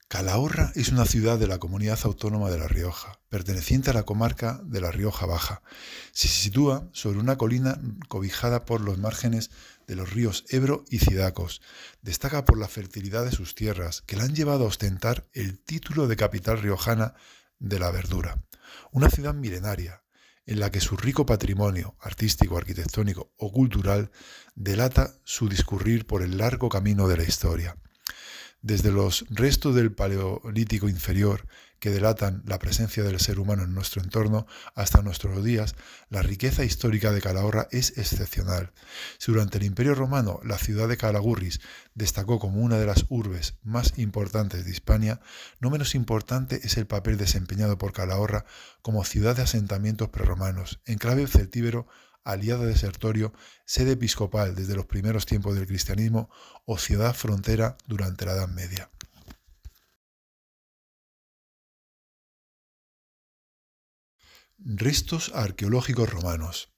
Calahorra es una ciudad de la comunidad autónoma de La Rioja, perteneciente a la comarca de La Rioja Baja. Se sitúa sobre una colina cobijada por los márgenes de los ríos Ebro y Cidacos. Destaca por la fertilidad de sus tierras, que la han llevado a ostentar el título de capital riojana de la verdura. Una ciudad milenaria, en la que su rico patrimonio artístico, arquitectónico o cultural delata su discurrir por el largo camino de la historia. Desde los restos del Paleolítico inferior, que delatan la presencia del ser humano en nuestro entorno, hasta nuestros días, la riqueza histórica de Calahorra es excepcional. Si durante el Imperio Romano la ciudad de Calagurris destacó como una de las urbes más importantes de Hispania, no menos importante es el papel desempeñado por Calahorra como ciudad de asentamientos prerromanos, enclave celtíbero, aliada de Sertorio, sede episcopal desde los primeros tiempos del cristianismo o ciudad frontera durante la Edad Media. Restos arqueológicos romanos.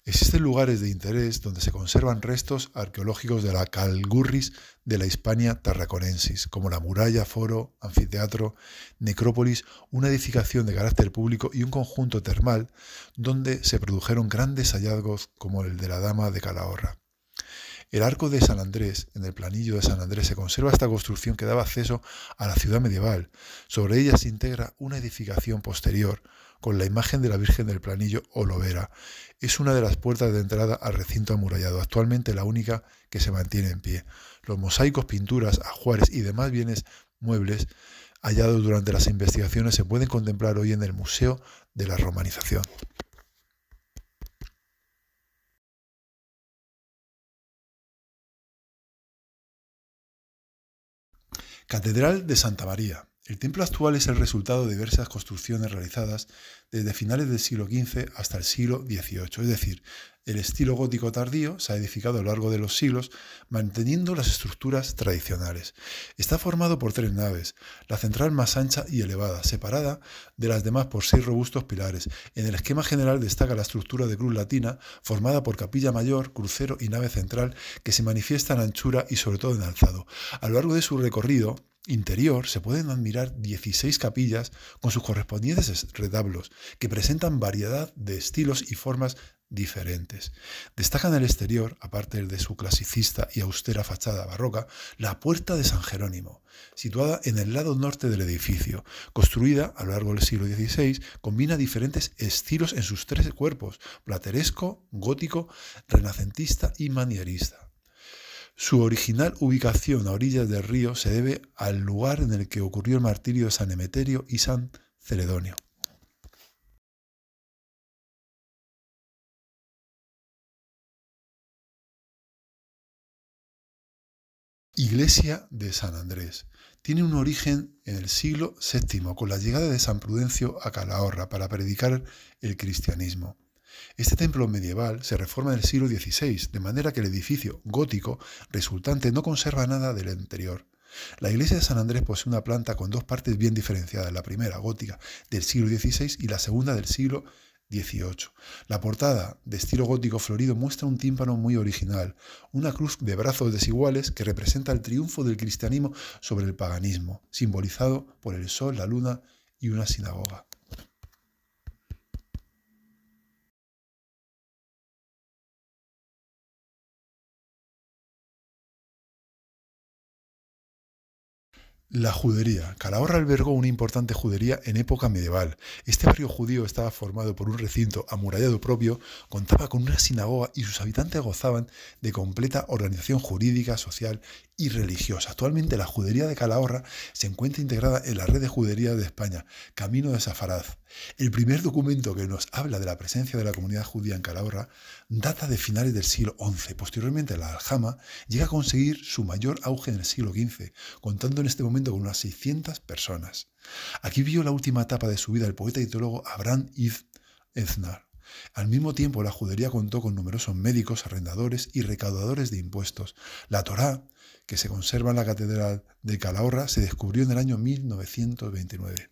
Existen lugares de interés donde se conservan restos arqueológicos de la Calgurris de la Hispania Tarraconensis, como la muralla, foro, anfiteatro, necrópolis, una edificación de carácter público y un conjunto termal donde se produjeron grandes hallazgos como el de la Dama de Calahorra. El arco de San Andrés, en el planillo de San Andrés, se conserva esta construcción que daba acceso a la ciudad medieval. Sobre ella se integra una edificación posterior con la imagen de la Virgen del Planillo o Lobera. Es una de las puertas de entrada al recinto amurallado, actualmente la única que se mantiene en pie. Los mosaicos, pinturas, ajuares y demás bienes muebles hallados durante las investigaciones se pueden contemplar hoy en el Museo de la Romanización. Catedral de Santa María. El templo actual es el resultado de diversas construcciones realizadas desde finales del siglo XV hasta el siglo XVIII, es decir, el estilo gótico tardío se ha edificado a lo largo de los siglos manteniendo las estructuras tradicionales. Está formado por tres naves, la central más ancha y elevada, separada de las demás por 6 robustos pilares. En el esquema general destaca la estructura de cruz latina formada por capilla mayor, crucero y nave central que se manifiesta en anchura y sobre todo en alzado. A lo largo de su recorrido interior se pueden admirar 16 capillas con sus correspondientes retablos que presentan variedad de estilos y formas diferentes. Destaca en el exterior, aparte de su clasicista y austera fachada barroca, la puerta de San Jerónimo, situada en el lado norte del edificio. Construida a lo largo del siglo XVI, combina diferentes estilos en sus 3 cuerpos, plateresco, gótico, renacentista y manierista. Su original ubicación a orillas del río se debe al lugar en el que ocurrió el martirio de San Emeterio y San Celedonio. Iglesia de San Andrés. Tiene un origen en el siglo VII, con la llegada de San Prudencio a Calahorra para predicar el cristianismo. Este templo medieval se reforma en el siglo XVI, de manera que el edificio gótico resultante no conserva nada del anterior. La iglesia de San Andrés posee una planta con 2 partes bien diferenciadas, la primera gótica del siglo XVI y la segunda del siglo XVIII. La portada, de estilo gótico florido, muestra un tímpano muy original, una cruz de brazos desiguales que representa el triunfo del cristianismo sobre el paganismo, simbolizado por el sol, la luna y una sinagoga. La judería. Calahorra albergó una importante judería en época medieval. Este barrio judío estaba formado por un recinto amurallado propio, contaba con una sinagoga y sus habitantes gozaban de completa organización jurídica, social y religiosa. Actualmente la judería de Calahorra se encuentra integrada en la red de juderías de España, Camino de Safaraz. El primer documento que nos habla de la presencia de la comunidad judía en Calahorra data de finales del siglo XI. Posteriormente la aljama llega a conseguir su mayor auge en el siglo XV, contando en este momento con unas 600 personas. Aquí vio la última etapa de su vida el poeta y teólogo Abraham Ibn Eznar. Al mismo tiempo, la judería contó con numerosos médicos, arrendadores y recaudadores de impuestos. La Torá, que se conserva en la Catedral de Calahorra, se descubrió en el año 1929.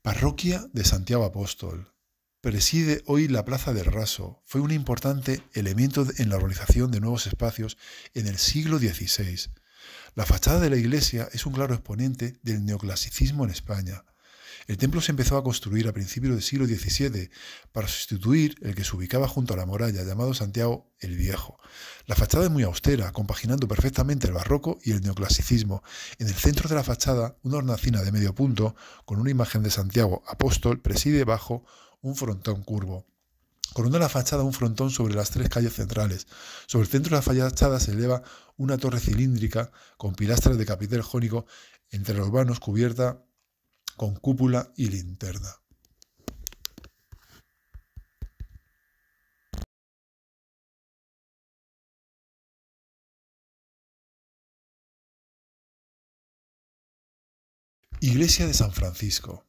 Parroquia de Santiago Apóstol. preside hoy la Plaza del Raso. Fue un importante elemento en la organización de nuevos espacios en el siglo XVI. La fachada de la iglesia es un claro exponente del neoclasicismo en España. El templo se empezó a construir a principios del siglo XVII para sustituir el que se ubicaba junto a la muralla, llamado Santiago el Viejo. La fachada es muy austera, compaginando perfectamente el barroco y el neoclasicismo. En el centro de la fachada, una hornacina de medio punto, con una imagen de Santiago Apóstol, preside bajo un frontón curvo. Corona la fachada un frontón sobre las tres calles centrales. Sobre el centro de la fachada se eleva una torre cilíndrica con pilastras de capitel jónico entre los vanos, cubierta con cúpula y linterna. Iglesia de San Francisco.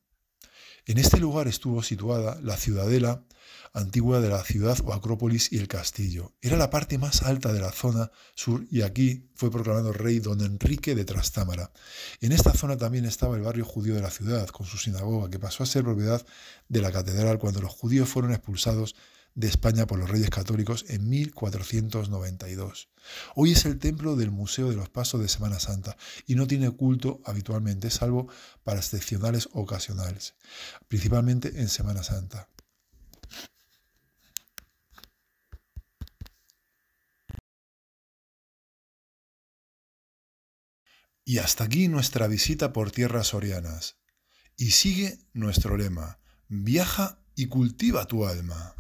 En este lugar estuvo situada la ciudadela antigua de la ciudad o acrópolis y el castillo. Era la parte más alta de la zona sur y aquí fue proclamado rey don Enrique de Trastámara. En esta zona también estaba el barrio judío de la ciudad, con su sinagoga, que pasó a ser propiedad de la catedral cuando los judíos fueron expulsados de España por los reyes católicos en 1492. Hoy es el templo del Museo de los Pasos de Semana Santa y no tiene culto habitualmente, salvo para excepcionales ocasionales, principalmente en Semana Santa. Y hasta aquí nuestra visita por tierras sorianas. Y sigue nuestro lema: viaja y cultiva tu alma.